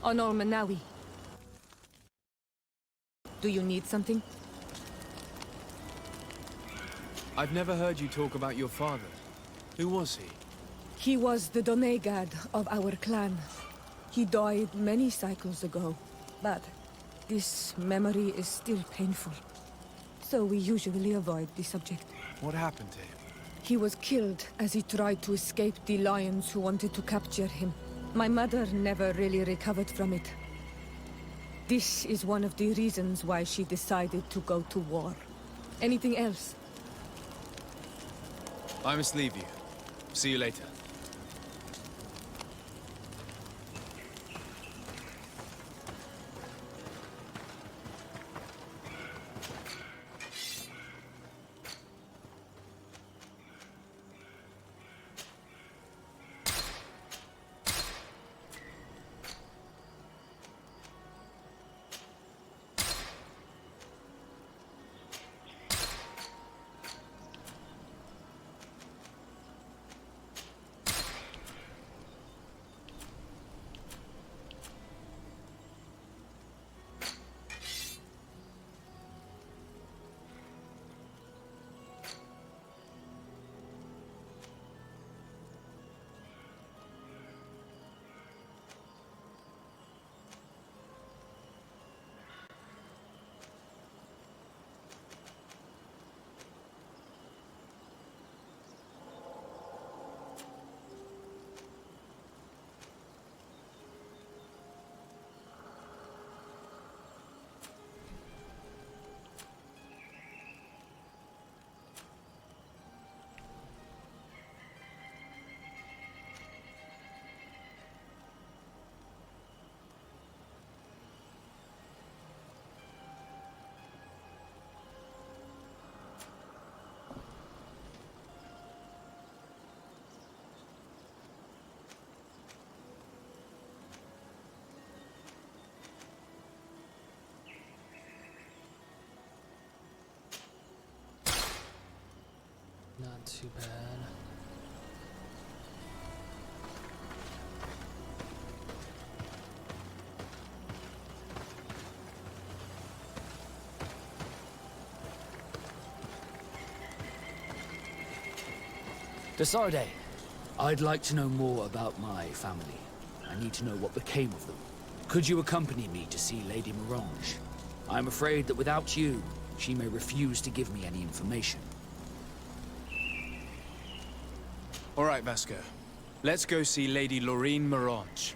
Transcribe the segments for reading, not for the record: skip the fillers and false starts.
Honor Manawi. Do you need something? I've never heard you talk about your father. Who was he? He was the Donegad of our clan. He died many cycles ago, but this memory is still painful. So we usually avoid the subject. What happened to him? He was killed as he tried to escape the lions who wanted to capture him. My mother never really recovered from it. This is one of the reasons why she decided to go to war. Anything else? I must leave you. See you later. Not too bad. Desarde, I'd like to know more about my family. I need to know what became of them. Could you accompany me to see Lady Mirange? I'm afraid that without you, she may refuse to give me any information. All right, Vasco. Let's go see Lady Loreen Mirange.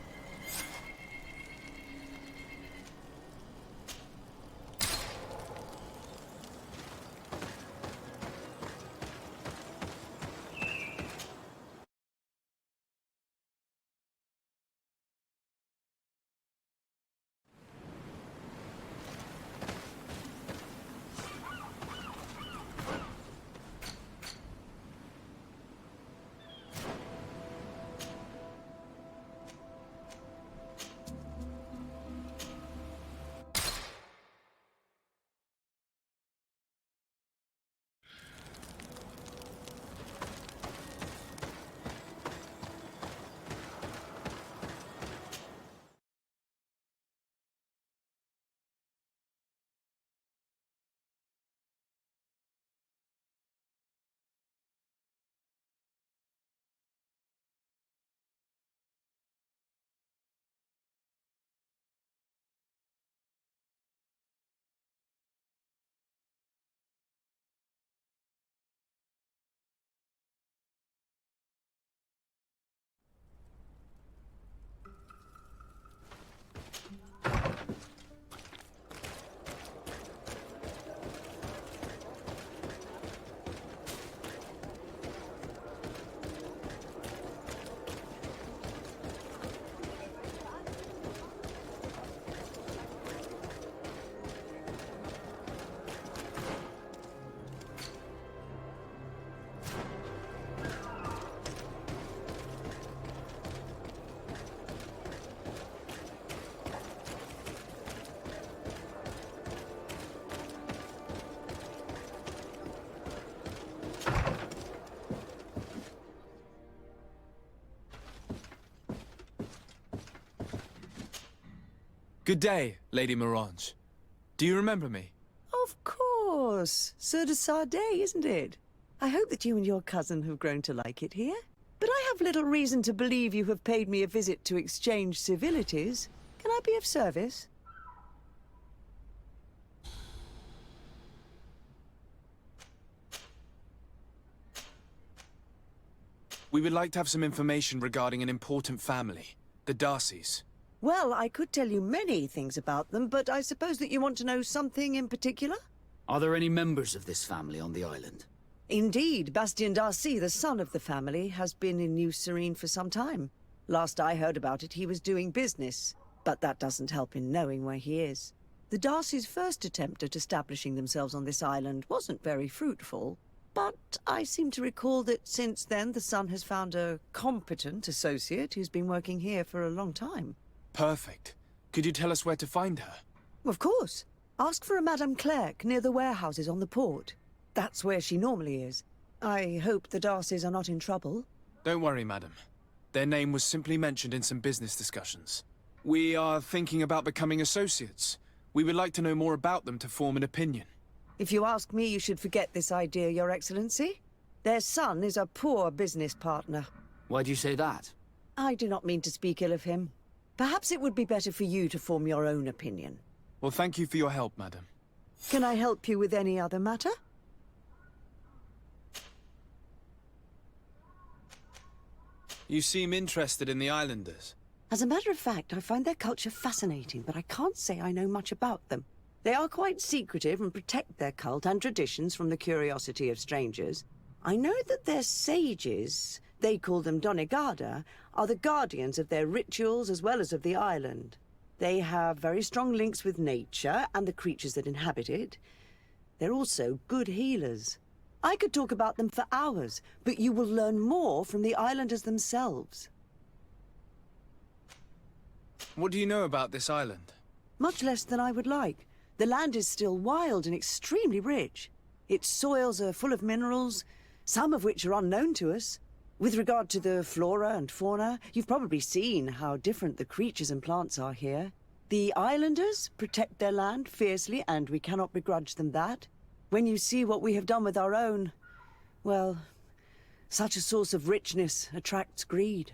Good day, Lady Morange. Do you remember me? Of course. Sir de Sardet, isn't it? I hope that you and your cousin have grown to like it here. But I have little reason to believe you have paid me a visit to exchange civilities. Can I be of service? We would like to have some information regarding an important family, the Darcys. Well, I could tell you many things about them, but I suppose that you want to know something in particular? Are there any members of this family on the island? Indeed, Bastien Darcy, the son of the family, has been in New Serene for some time. Last I heard about it, he was doing business, but that doesn't help in knowing where he is. The Darcys' first attempt at establishing themselves on this island wasn't very fruitful, but I seem to recall that since then the son has found a competent associate who's been working here for a long time. Perfect. Could you tell us where to find her? Of course. Ask for a Madame Clerc near the warehouses on the port. That's where she normally is. I hope the Darcys are not in trouble. Don't worry, madam. Their name was simply mentioned in some business discussions. We are thinking about becoming associates. We would like to know more about them to form an opinion. If you ask me, you should forget this idea, Your Excellency. Their son is a poor business partner. Why do you say that? I do not mean to speak ill of him. Perhaps it would be better for you to form your own opinion. Well, thank you for your help, madam. Can I help you with any other matter? You seem interested in the islanders. As a matter of fact, I find their culture fascinating, but I can't say I know much about them. They are quite secretive and protect their cult and traditions from the curiosity of strangers. I know that their sages, they call them Donegada, are the guardians of their rituals as well as of the island. They have very strong links with nature and the creatures that inhabit it. They're also good healers. I could talk about them for hours, but you will learn more from the islanders themselves. What do you know about this island? Much less than I would like. The land is still wild and extremely rich. Its soils are full of minerals, some of which are unknown to us. With regard to the flora and fauna, you've probably seen how different the creatures and plants are here. The islanders protect their land fiercely, and we cannot begrudge them that. When you see what we have done with our own, well, such a source of richness attracts greed.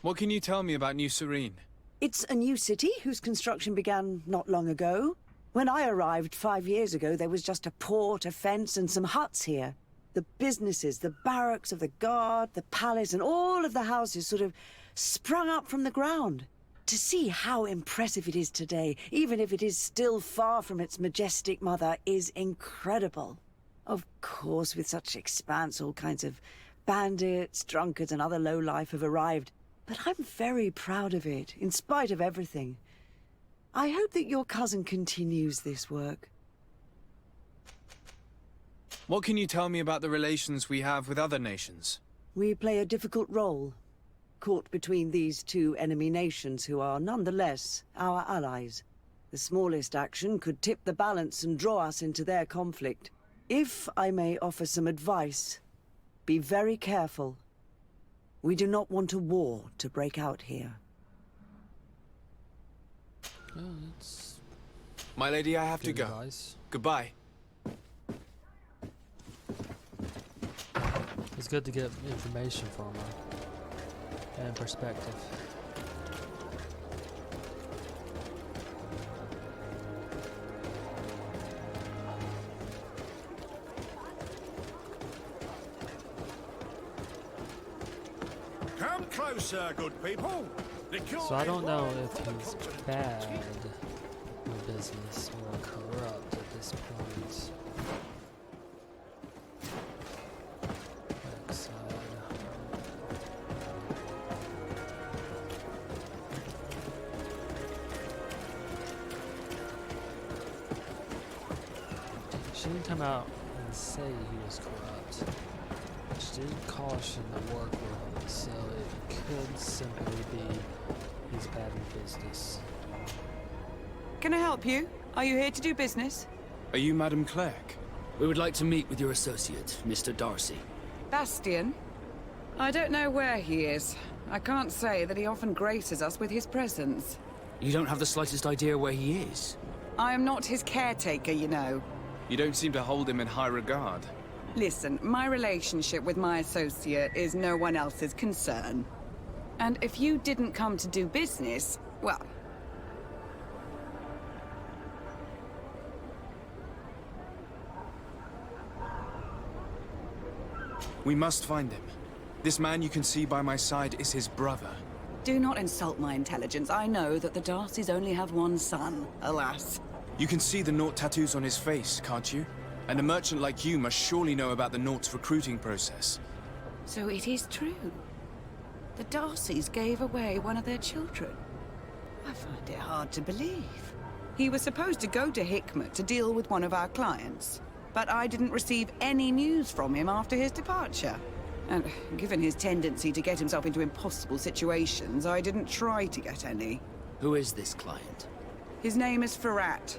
What can you tell me about New Serene? It's a new city whose construction began not long ago. When I arrived 5 years ago, there was just a port, a fence, and some huts here. The businesses, the barracks of the guard, the palace, and all of the houses sort of sprung up from the ground. To see how impressive it is today, even if it is still far from its majestic mother, is incredible. Of course, with such expanse, all kinds of bandits, drunkards, and other lowlife have arrived. But I'm very proud of it, in spite of everything. I hope that your cousin continues this work. What can you tell me about the relations we have with other nations? We play a difficult role, caught between these two enemy nations who are nonetheless our allies. The smallest action could tip the balance and draw us into their conflict. If I may offer some advice, be very careful. We do not want a war to break out here. Oh, that's My lady, I have to good go. advice. Goodbye. It's good to get information from her and perspective. Come closer, good people. So I don't know if he's bad with business or corrupt at this point. Backside. She didn't come out and say he was corrupt. She did caution the workload, so it could simply be he's bad in business. Can I help you? Are you here to do business? Are you Madame Clerc? We would like to meet with your associate, Mr. Darcy. Bastian? I don't know where he is. I can't say that he often graces us with his presence. You don't have the slightest idea where he is? I am not his caretaker, you know. You don't seem to hold him in high regard. Listen, my relationship with my associate is no one else's concern. And if you didn't come to do business, well... We must find him. This man you can see by my side is his brother. Do not insult my intelligence. I know that the Darcys only have one son, alas. You can see the Naught tattoos on his face, can't you? And a merchant like you must surely know about the Naught's recruiting process. So it is true. The Darcys gave away one of their children. I find it hard to believe. He was supposed to go to Hikmet to deal with one of our clients, but I didn't receive any news from him after his departure. And given his tendency to get himself into impossible situations, I didn't try to get any. Who is this client? His name is Ferrat.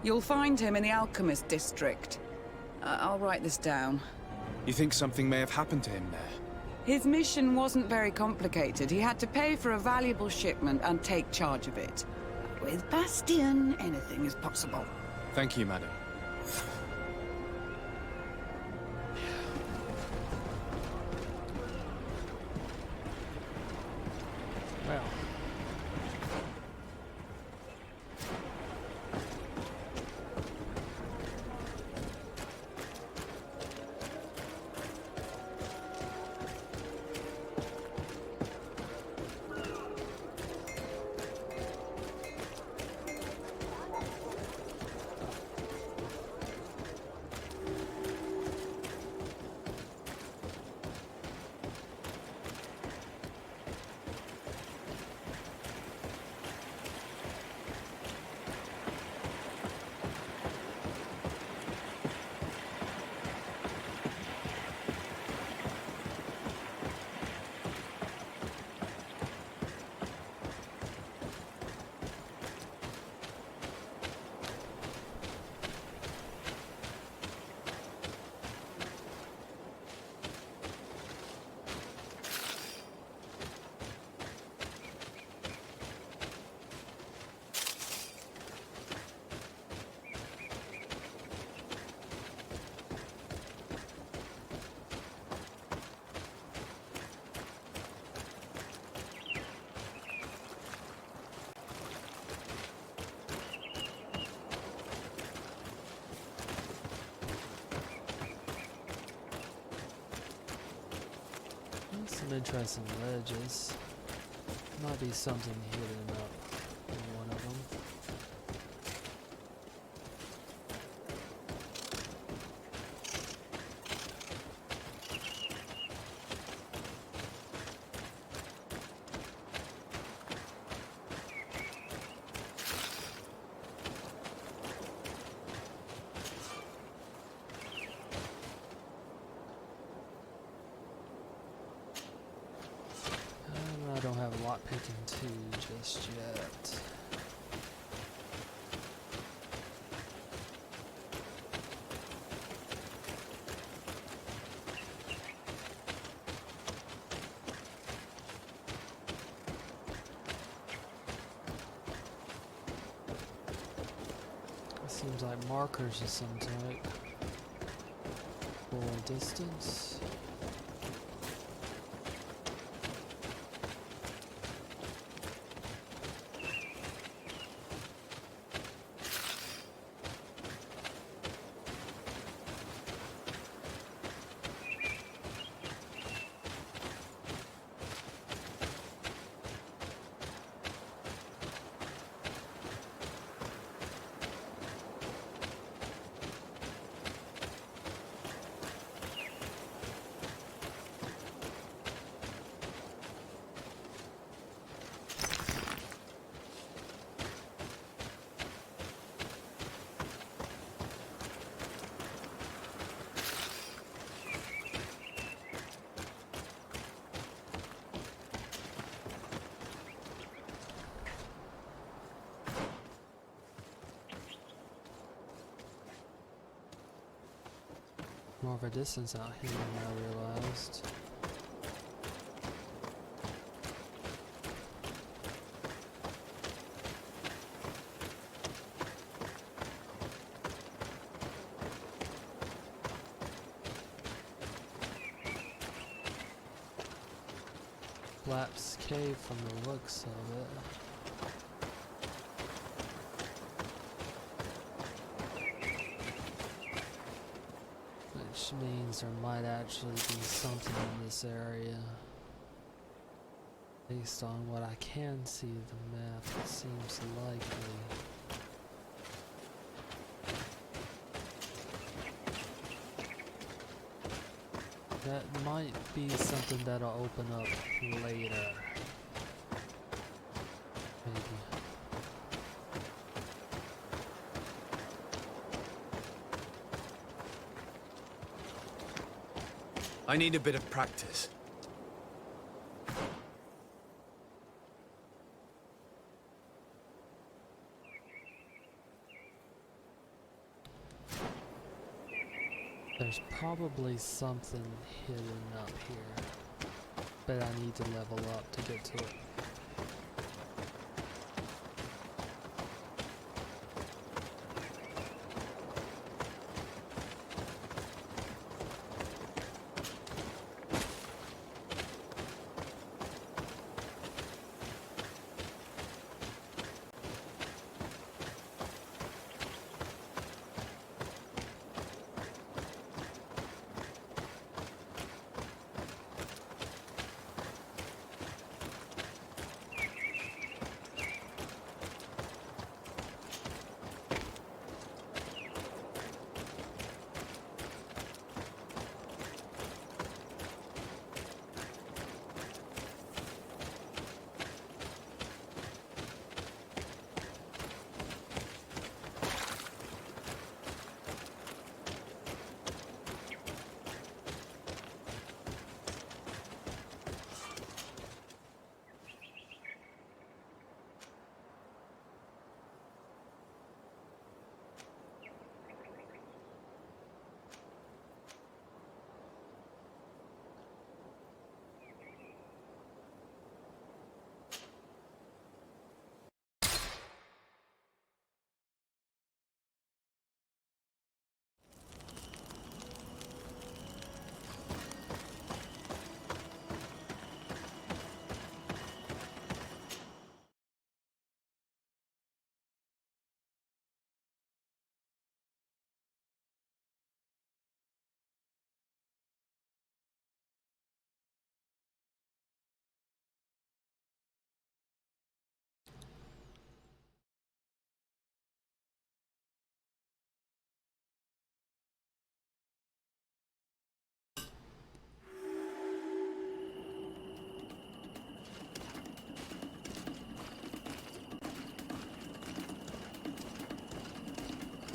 You'll find him in the Alchemist District. I'll write this down. You think something may have happened to him there? His mission wasn't very complicated. He had to pay for a valuable shipment and take charge of it. With Bastion, anything is possible. Thank you, madam. Well. Some interesting ledges. Might be something hidden up in one of them. I don't have lockpicking 2 just yet. It seems like markers of some type. For distance. More of a distance out here than I realized. collapsed cave from the looks of it. Which means there might actually be something in this area. Based on what I can see of the map, it seems likely. That might be something that'll open up later. Maybe. I need a bit of practice. There's probably something hidden up here, but I need to level up to get to it.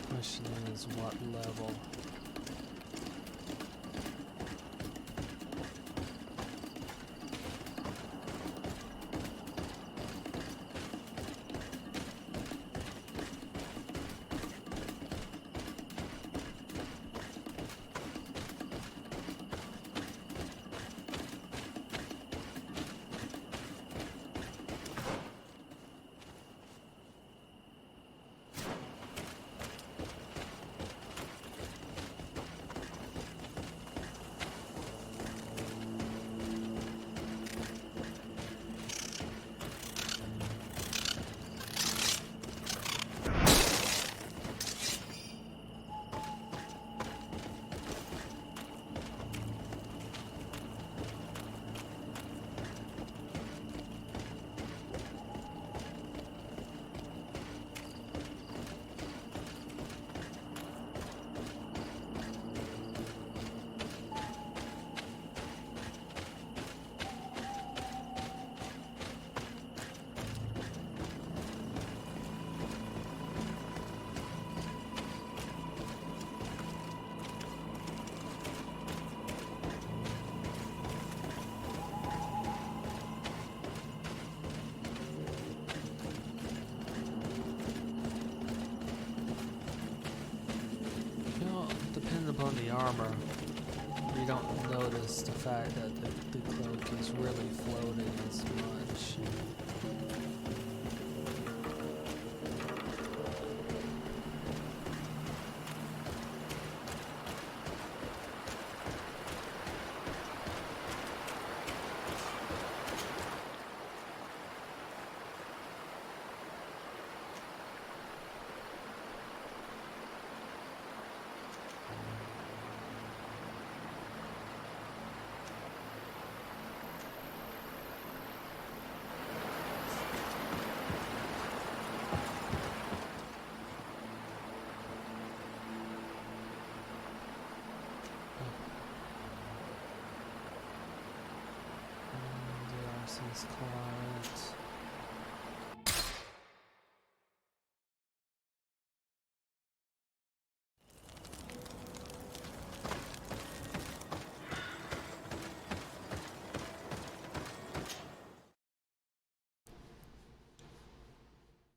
Question is, what level? Upon the armor, you don't notice the fact that the cloak is really floating as much. Deceased client.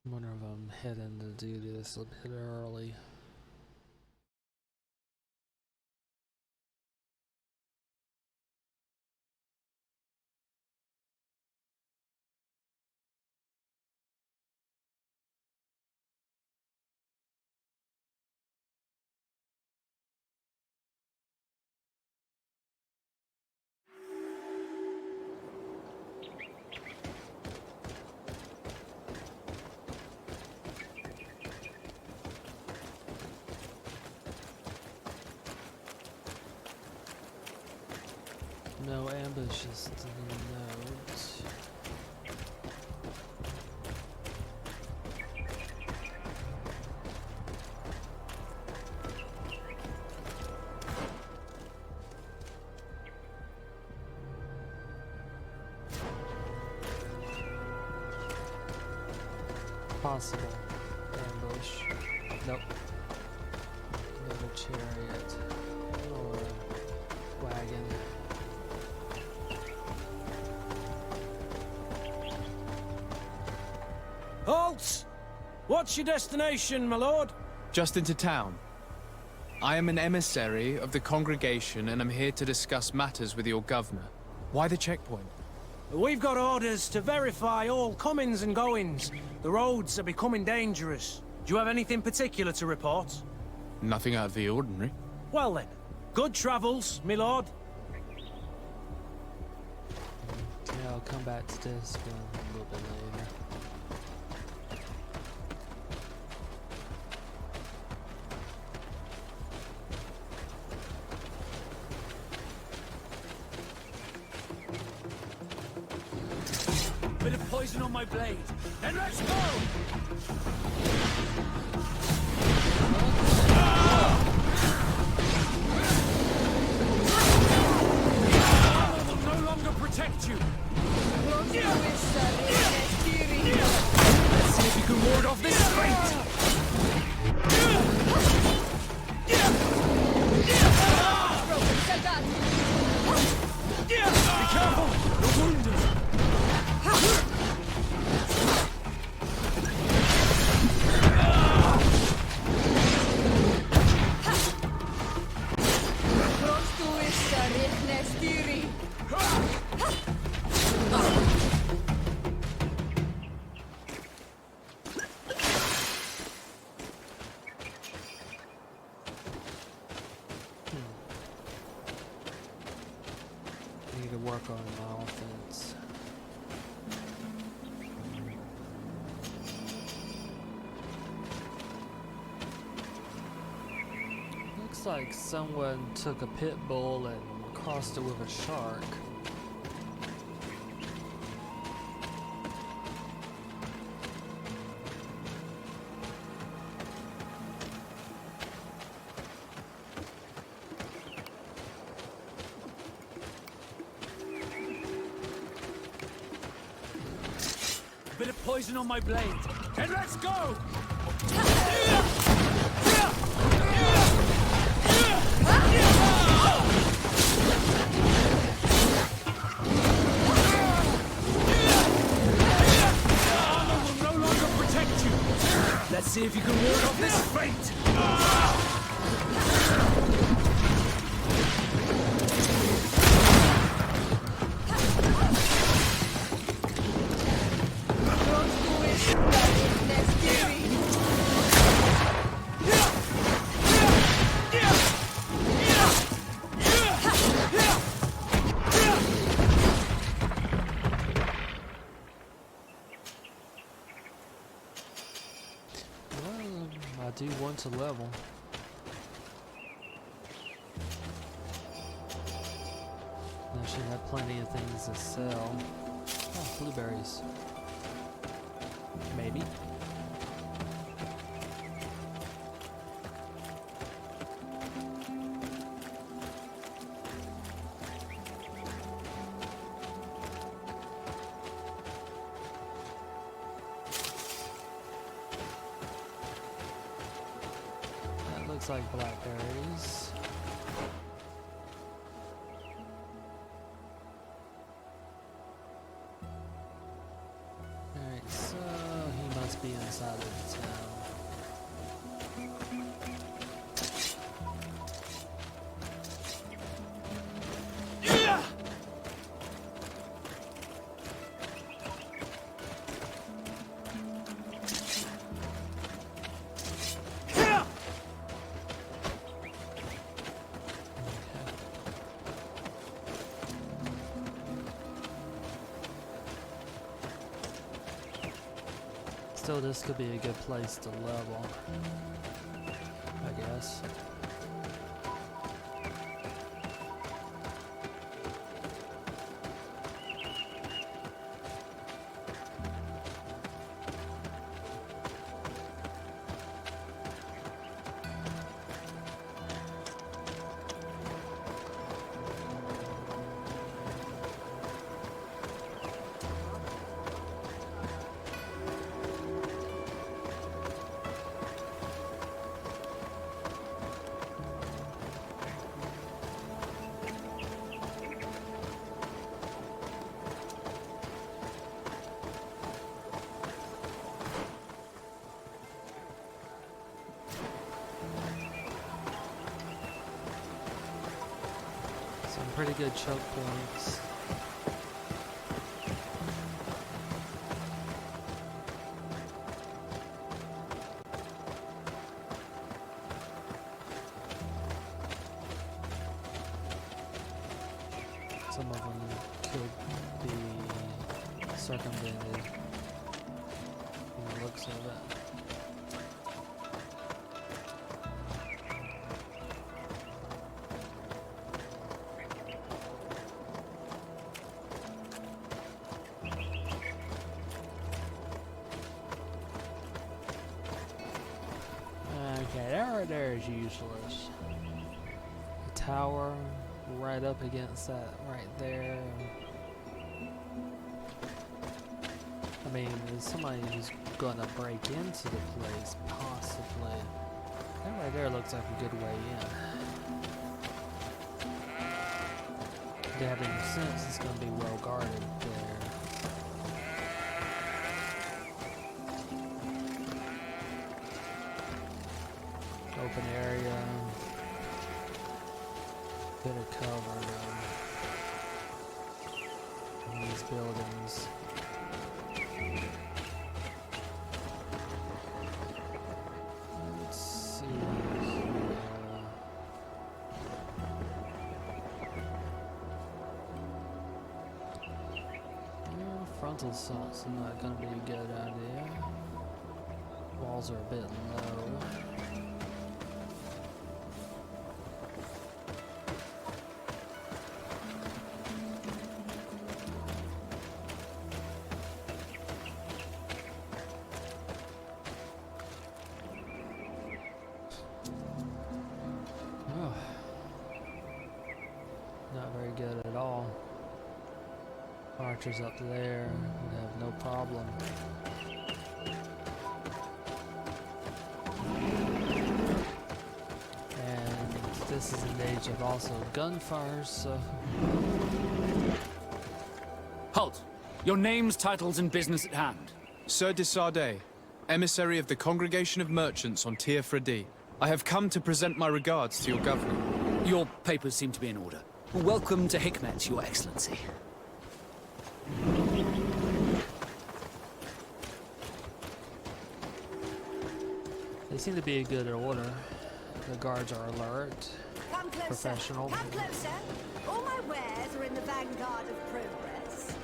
I wonder if I'm heading to do this a bit early. No ambushes to note. Possible ambush. Nope. Another chariot or wagon. Halt! What's your destination, my lord? Just into town. I am an emissary of the congregation and am here to discuss matters with your governor. Why the checkpoint? We've got orders to verify all comings and goings. The roads are becoming dangerous. Do you have anything particular to report? Nothing out of the ordinary. Well then, good travels, my lord. Yeah, I'll come back to this one a little bit later. Bit of poison on my blade. And let's go! I will no longer protect you. Let's see if you can ward off this fate. Be careful! You're wounded! Need to work on my offense. Looks like someone took a pit bull and crossed it with a shark. Bit of poison on my blade. And let's go! Armor will no longer protect you. Let's see if you can ward off this fate. Well, I do want to level. I should have plenty of things to sell. Oh, blueberries. Maybe. looks like blackberries. Alright, so he must be inside of the town. Still, this could be a good place to level, I guess. Some pretty good choke points. Some of them could be circumvented from the looks of it. Okay, there's useless. The tower right up against that right there. I mean, there's somebody who's gonna break into the place, possibly. That right there looks like a good way in. If they have any sense, it's gonna be well guarded there. Open area, bit of cover in these buildings. Let's see here. Frontal assault's not going to be a good idea. Walls are a bit low. Not very good at all. Archers up there would have no problem. And this is an age of also gunfire, so... Halt! Your names, titles, and business at hand. Sir de Sardet, emissary of the Congregation of Merchants on Tier Fredi. I have come to present my regards to your governor. Your papers seem to be in order. Welcome to Hikmet, Your Excellency. They seem to be a good order. The guards are alert, Come closer. professional. Come closer. All my wares are in the vanguard of progress.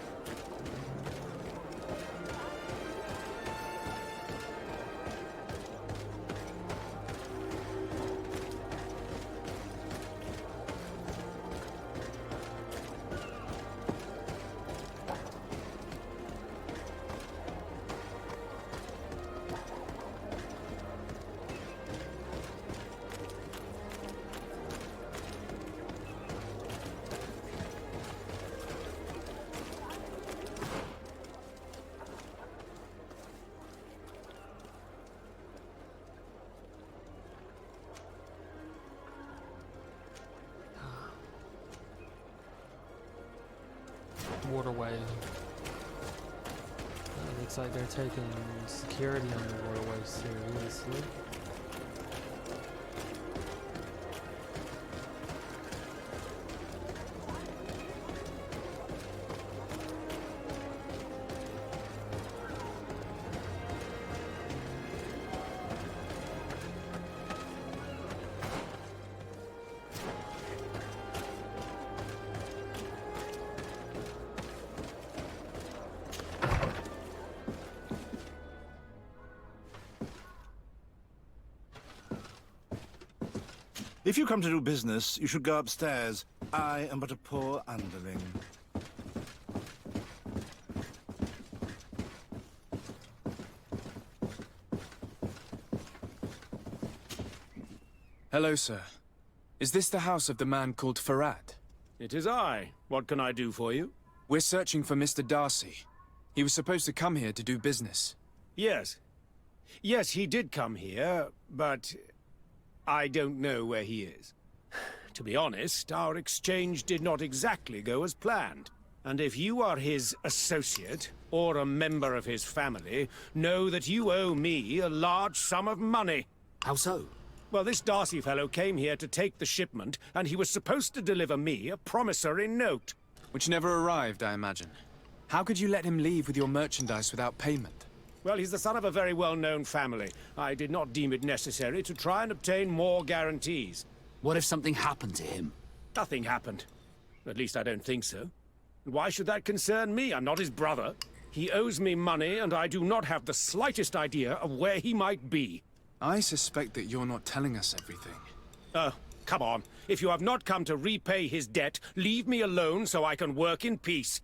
waterway. Looks like they're taking security on the waterway seriously. If you come to do business, you should go upstairs. I am but a poor underling. Hello, sir. Is this the house of the man called Farad? It is I. What can I do for you? We're searching for Mr. Darcy. He was supposed to come here to do business. Yes. Yes, he did come here, but I don't know where he is. To be honest, our exchange did not exactly go as planned. And if you are his associate, or a member of his family, know that you owe me a large sum of money. How so? Well, this Darcy fellow came here to take the shipment, and he was supposed to deliver me a promissory note. Which never arrived, I imagine. How could you let him leave with your merchandise without payment? Well, he's the son of a very well-known family. I did not deem it necessary to try and obtain more guarantees. What if something happened to him? Nothing happened. At least I don't think so. Why should that concern me? I'm not his brother. He owes me money, and I do not have the slightest idea of where he might be. I suspect that you're not telling us everything. Oh, come on. If you have not come to repay his debt, leave me alone so I can work in peace.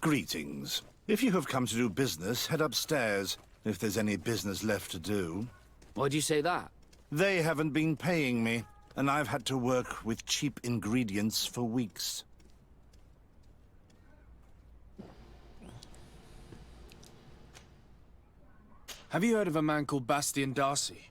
Greetings. If you have come to do business, head upstairs, if there's any business left to do. Why'd you say that? They haven't been paying me, and I've had to work with cheap ingredients for weeks. Have you heard of a man called Bastian Darcy?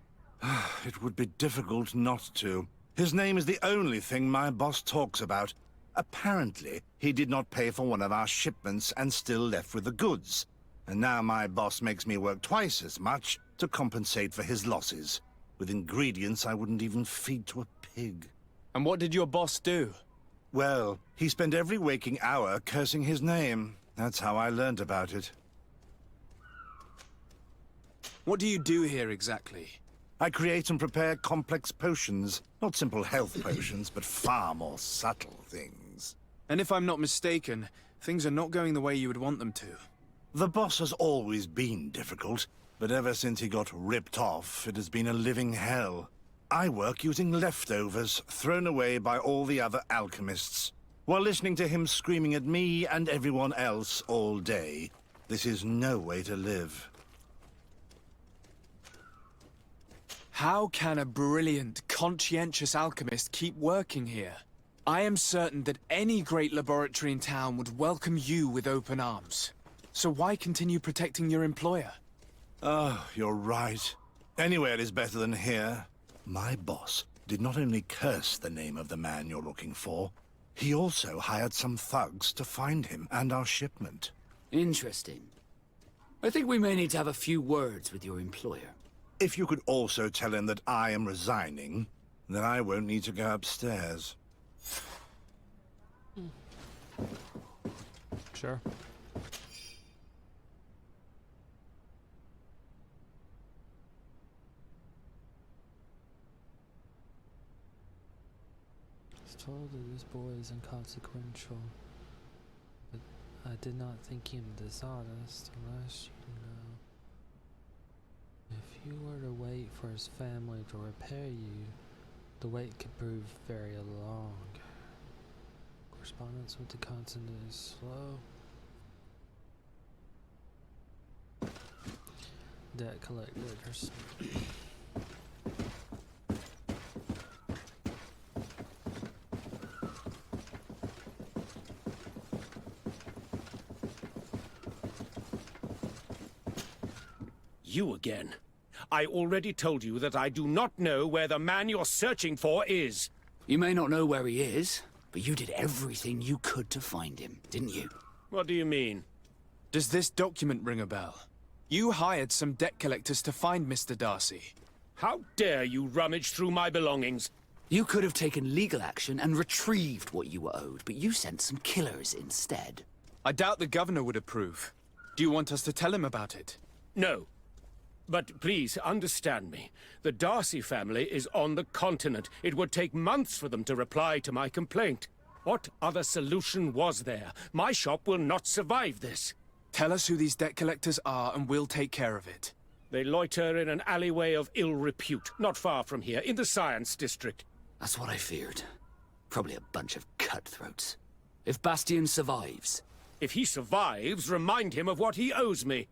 It would be difficult not to. His name is the only thing my boss talks about. Apparently, he did not pay for one of our shipments and still left with the goods. And now my boss makes me work twice as much to compensate for his losses. With ingredients I wouldn't even feed to a pig. And what did your boss do? Well, he spent every waking hour cursing his name. That's how I learned about it. What do you do here exactly? I create and prepare complex potions. Not simple health potions, but far more subtle things. And if I'm not mistaken, things are not going the way you would want them to. The boss has always been difficult, but ever since he got ripped off, it has been a living hell. I work using leftovers thrown away by all the other alchemists, while listening to him screaming at me and everyone else all day. This is no way to live. How can a brilliant, conscientious alchemist keep working here? I am certain that any great laboratory in town would welcome you with open arms. So why continue protecting your employer? Oh, you're right. Anywhere is better than here. My boss did not only curse the name of the man you're looking for, he also hired some thugs to find him and our shipment. Interesting. I think we may need to have a few words with your employer. If you could also tell him that I am resigning, then I won't need to go upstairs. Sure. I was told that this boy is inconsequential, but I did not think him dishonest unless you know. If you were to wait for his family to repay you, the wait could prove very long. Correspondence with the continent is slow. Debt collectors. You again. I already told you that I do not know where the man you're searching for is. You may not know where he is, but you did everything you could to find him, didn't you? What do you mean? Does this document ring a bell? You hired some debt collectors to find Mr. Darcy. How dare you rummage through my belongings? You could have taken legal action and retrieved what you were owed, but you sent some killers instead. I doubt the governor would approve. Do you want us to tell him about it? No. But please, understand me. The Darcy family is on the continent. It would take months for them to reply to my complaint. What other solution was there? My shop will not survive this. Tell us who these debt collectors are and we'll take care of it. They loiter in an alleyway of ill repute, not far from here, in the Science District. That's what I feared. Probably a bunch of cutthroats. If Bastian survives... If he survives, remind him of what he owes me.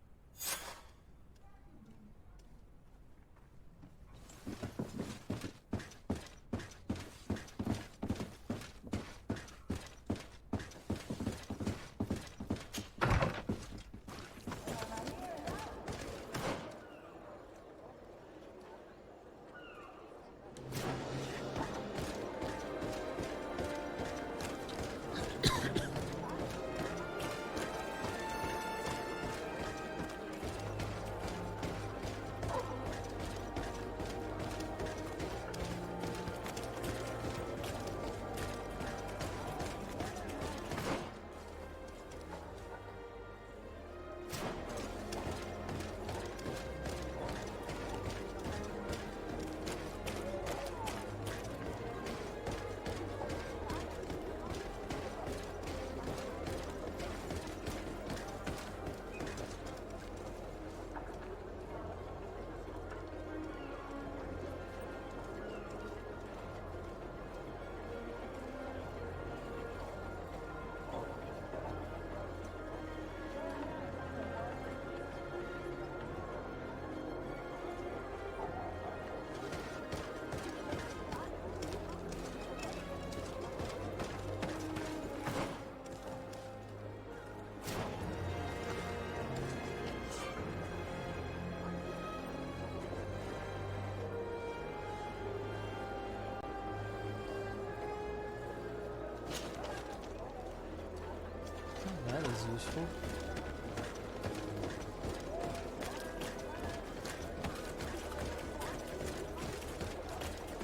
That is useful.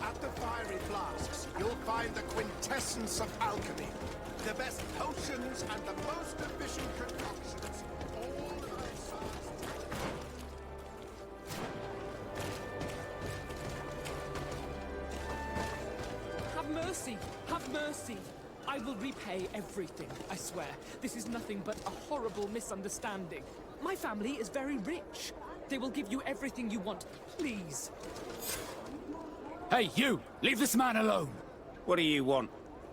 At the fiery flasks, you'll find the quintessence of alchemy. The best potions and the most efficient concoctions. All outsourced. Have mercy! Have mercy! I will repay everything, I swear. This is nothing but a horrible misunderstanding. My family is very rich. They will give you everything you want. Please. Hey, you! Leave this man alone! What do you want?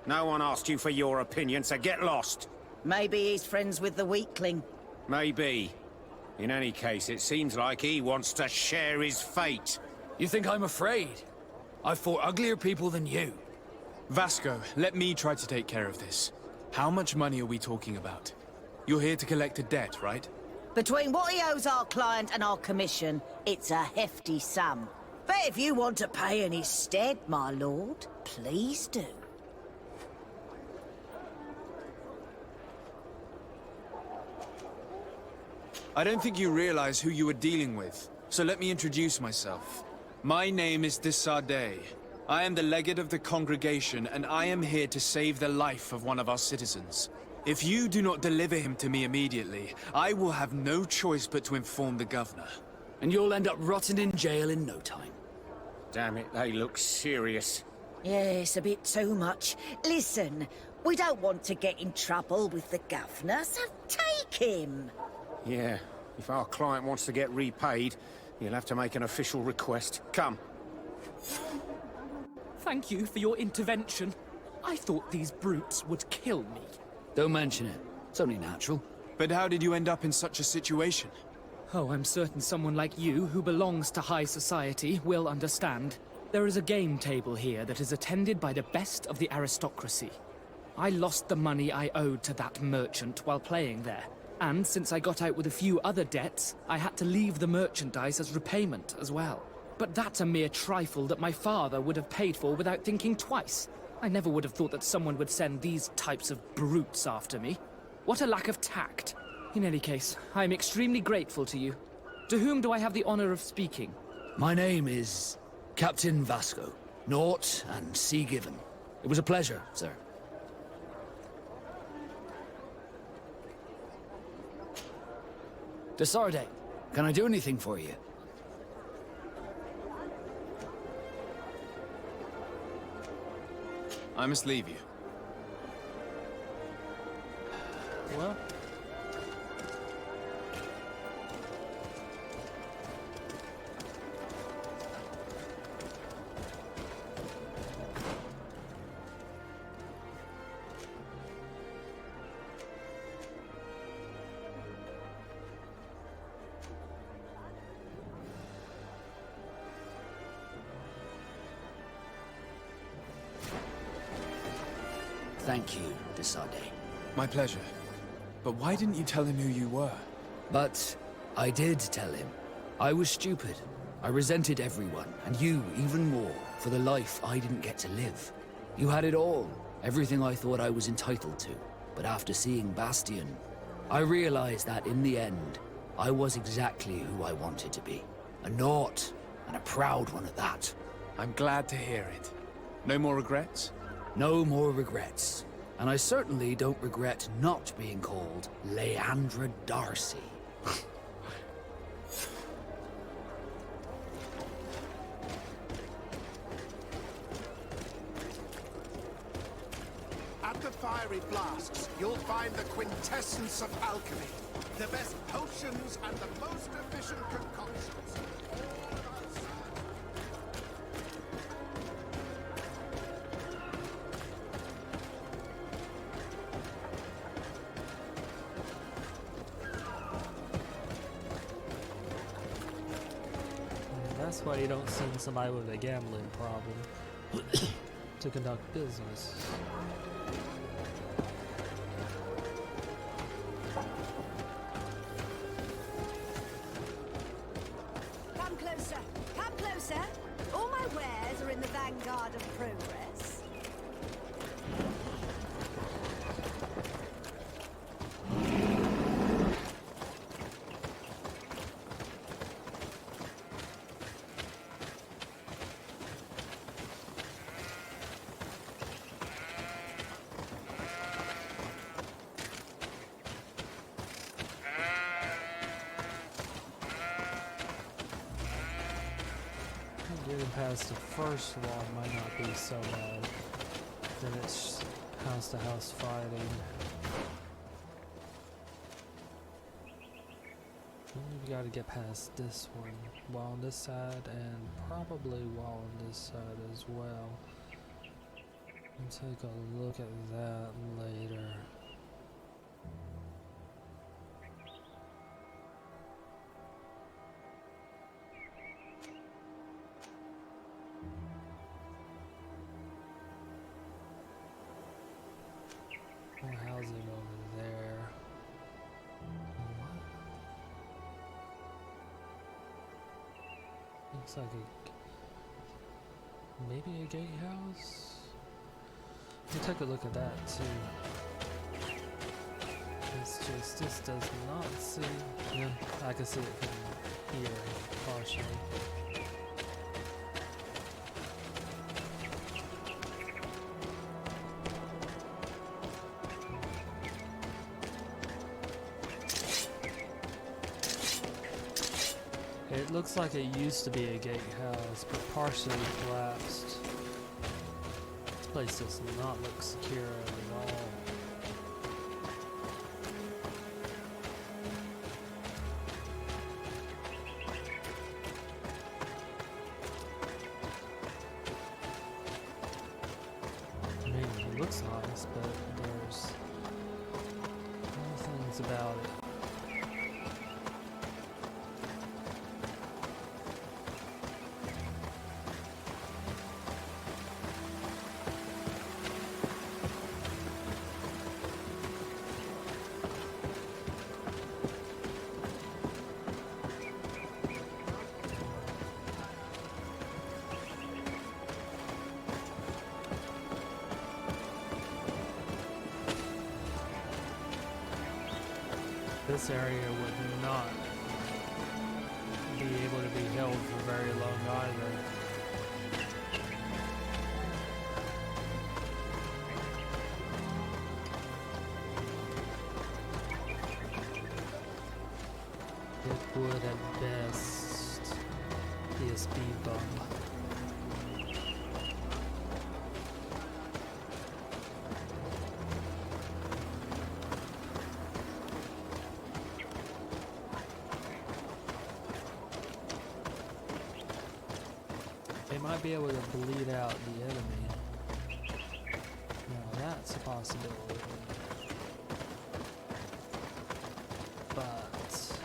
No one asked you for your opinion, so get lost. Maybe he's friends with the weakling. Maybe. In any case, it seems like he wants to share his fate. You think I'm afraid? I've fought uglier people than you. Vasco, let me try to take care of this. How much money are we talking about? You're here to collect a debt, right? Between what he owes our client and our commission, it's a hefty sum. But if you want to pay in his stead, my lord, please do. I don't think you realize who you are dealing with, so let me introduce myself. My name is Desardet. I am the legate of the congregation, and I am here to save the life of one of our citizens. If you do not deliver him to me immediately, I will have no choice but to inform the governor. And you'll end up rotting in jail in no time. Damn it, they look serious. Yes, a bit too much. Listen, we don't want to get in trouble with the governor, so take him. Yeah, if our client wants to get repaid, he'll have to make an official request. Come. Thank you for your intervention. I I thought these brutes would kill me. Don't mention it. It's only natural. But how did you end up in such a situation? Oh, I'm certain someone like you, who belongs to high society, will understand. There is a game table here that is attended by the best of the aristocracy. I lost the money I owed to that merchant while playing there. And since I got out with a few other debts, I had to leave the merchandise as repayment as well. But that's a mere trifle that my father would have paid for without thinking twice. I never would have thought that someone would send these types of brutes after me. What a lack of tact. In any case, I am extremely grateful to you. To whom do I have the honor of speaking? My name is Captain Vasco. Naught and sea given. It was a pleasure, sir. Desarde, can I do anything for you? I must leave you. Well. Thank you, Desarde. My pleasure. But why didn't you tell him who you were? But I did tell him. I was stupid. I resented everyone, and you even more, for the life I didn't get to live. You had it all, everything I thought I was entitled to. But after seeing Bastion, I realized that in the end, I was exactly who I wanted to be. A naught, and a proud one at that. I'm glad to hear it. No more regrets? No more regrets. And I certainly don't regret not being called Leandra Darcy. At the fiery flasks, you'll find the quintessence of alchemy. The best potions and the most efficient concoctions. All at our service. That's why you don't send somebody with a gambling problem to conduct business. Come closer. Come closer. All my wares are in the vanguard of progress. Getting past the first wall might not be so bad. Then it's house to house fighting. You gotta get past this one while on this side, and probably while on this side as well. We'll take a look at that later. More housing over there. Looks like maybe a gatehouse? We'll take a look at that too. This does not see. Yeah, I can see it from here, partially. It looks like it used to be a gatehouse, but partially collapsed. This place does not look secure at all. mean, it looks nice, but there's other things about it. This area would not be able to be held for very long either. It would at best be a speed bump. They might be able to bleed out the enemy. Now that's a possibility. But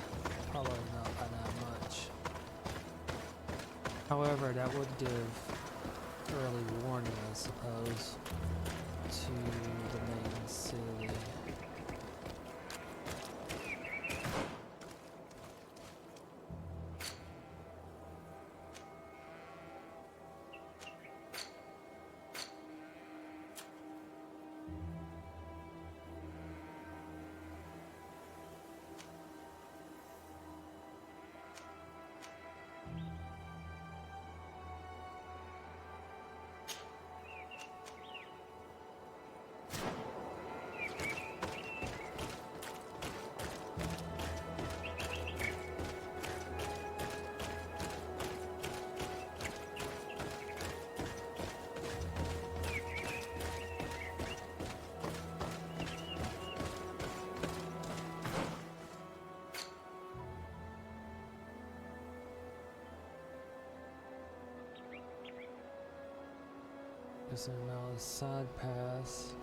probably not by that much. However, that would give early warning, I suppose, to the main city. There's now a side path.